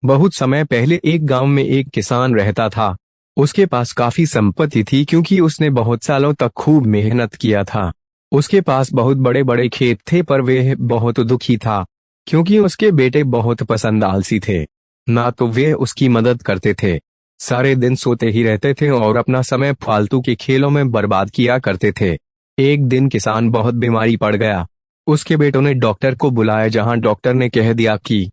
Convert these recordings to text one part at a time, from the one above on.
बहुत समय पहले एक गांव में एक किसान रहता था। उसके पास काफी संपत्ति थी क्योंकि उसने बहुत सालों तक खूब मेहनत किया था। उसके पास बहुत बड़े बड़े खेत थे, पर वह बहुत दुखी था क्योंकि उसके बेटे बहुत पसंद आलसी थे। ना तो वे उसकी मदद करते थे, सारे दिन सोते ही रहते थे और अपना समय फालतू के खेलों में बर्बाद किया करते थे। एक दिन किसान बहुत बीमारी पड़ गया। उसके बेटों ने डॉक्टर को बुलाया, जहां डॉक्टर ने कह दिया कि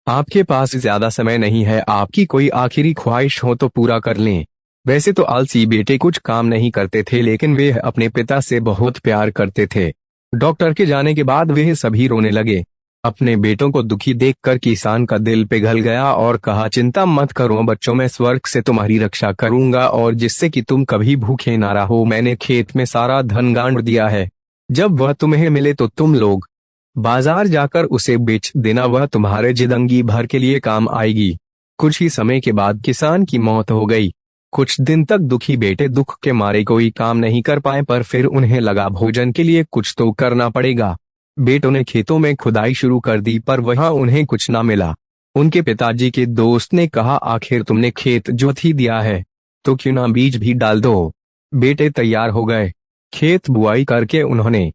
आपके पास ज्यादा समय नहीं है, आपकी कोई आखिरी ख्वाहिश हो तो पूरा कर लें। वैसे तो आलसी बेटे कुछ काम नहीं करते थे, लेकिन वे अपने पिता से बहुत प्यार करते थे। डॉक्टर के जाने के बाद वे सभी रोने लगे। अपने बेटों को दुखी देखकर किसान का दिल पिघल गया और कहा, चिंता मत करो बच्चों, मैं स्वर्ग से तुम्हारी रक्षा करूंगा और जिससे कि तुम कभी भूखे ना रहो। मैंने खेत में सारा धन गाड़ दिया है, जब वह तुम्हें मिले तो तुम लोग बाजार जाकर उसे बेच देना, वह तुम्हारे जिंदगी भर के लिए काम आएगी। कुछ ही समय के बाद किसान की मौत हो गई। कुछ दिन तक दुखी बेटे दुख के मारे कोई काम नहीं कर पाए, पर फिर उन्हें लगा भोजन के लिए कुछ तो करना पड़ेगा। बेटों ने खेतों में खुदाई शुरू कर दी, पर वहां उन्हें कुछ ना मिला। उनके पिताजी के दोस्त ने कहा, आखिर तुमने खेत जोत ही दिया है तो क्यों ना बीज भी डाल दो। बेटे तैयार हो गए। खेत बुआई करके उन्होंने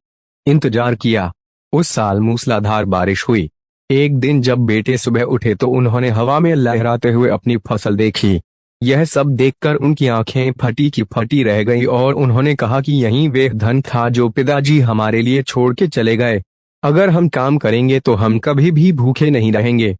इंतजार किया। उस साल मूसलाधार बारिश हुई। एक दिन जब बेटे सुबह उठे तो उन्होंने हवा में लहराते हुए अपनी फसल देखी। यह सब देखकर उनकी आंखें फटी की फटी रह गई और उन्होंने कहा कि यही वे धन था जो पिताजी हमारे लिए छोड़ के चले गए। अगर हम काम करेंगे तो हम कभी भी भूखे नहीं रहेंगे।